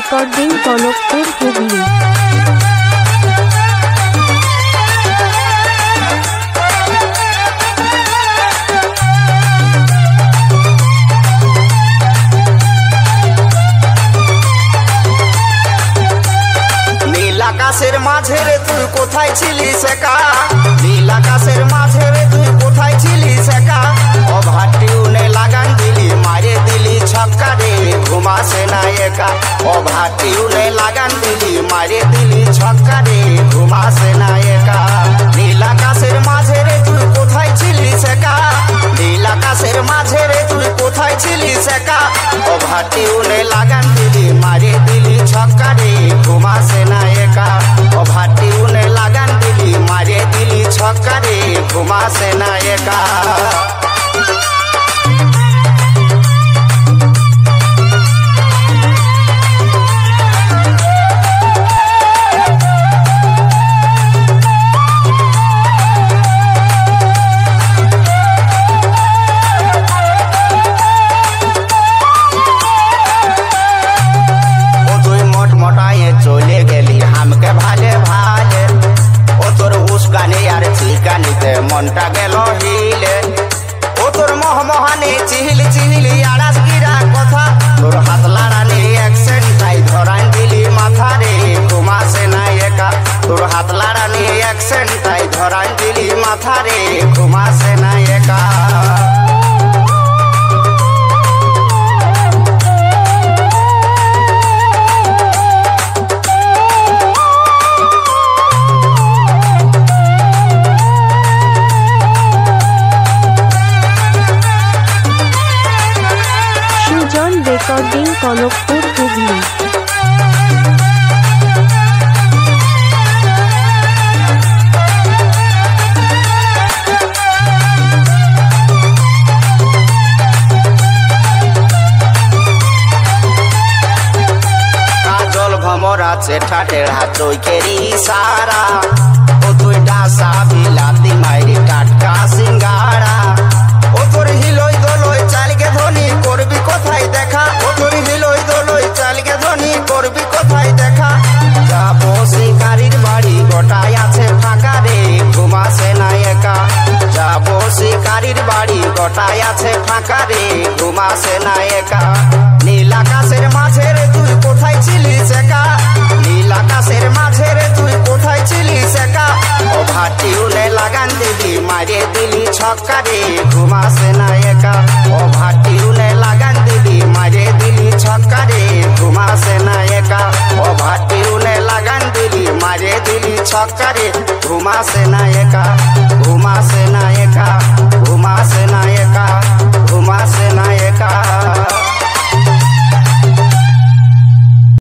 Recording Kanakpur Hooghly. নীল আকাশের মাঝে রে তুই কোথায় ছিলিস একা, নীল আকাশের মাঝে রে তুই কোথায় ছিলিস একা, অভাটি উনে লাগান দিলি মারে দিলি ছক্কা রে ঘুমাসে না একা, অভাটি উনে লাগান দিলি মারে দিলি ছক্কা রে ঘুমাসে না একা। নীল আকাশের মাঝে রে তুই কোথায় ছিলিস একা, নীল আকাশের মাঝে রে তুই কোথায় ছিলিস একা, অভাটি উনে লাগান দিলি মারে দিলি ছক্কা রে ঘুমাসে না একা, অভাটি উনে লাগান দিলি মারে দিলি ছক্কা রে ঘুমাসে না একা। চলে গেলি হামকে ভালে ভালে, ও তোর উস্কানি আর চিকানিতে মনটা গেল হিলে, ও তোর মহমহানি চিহিল চিহিল আড়াস গিরা কথা, তোর হাত লাড়ানি অ্যাকসেন্ট তাই ধরান দিলি মাথা রে ঘুমাসে না একা, তোর হাত লাড়ানি অ্যাকসেন্ট তাই ধরান দিলি মাথা রে ঘুমাসে না একা। রেকর্ডিং কনকপুর হুগলি। কাজল ভমরা চেঠা টেढ़ा চৈকেরি সারা, ও তুই ডাসা বিলাতি মাইরি টাটকা সিঙ্গারা, ও তোর হিলই দোলই চালকে ধনী করবি কোথায় দেখা, ও তোর হিলই দোলই চালকে ধনী করবি কোথায় দেখা, যাবো শিকারির বাড়ি গোটায় আছে ফাঁকা রে ঘুমাসে না একা, যাবো শিকারির বাড়ি গোটায় আছে ফাঁকা রে ঘুমাসে না একা। নীল আকাশের মাঝে রে তুই কোথায় ছিলিস একা, নীল আকাশের মাঝে রে তুই কোথায় ছিলিস একা, ও ভাটি উনে লাগান দিলি মারে দিলি ছক্কা রে ঘুমাসে না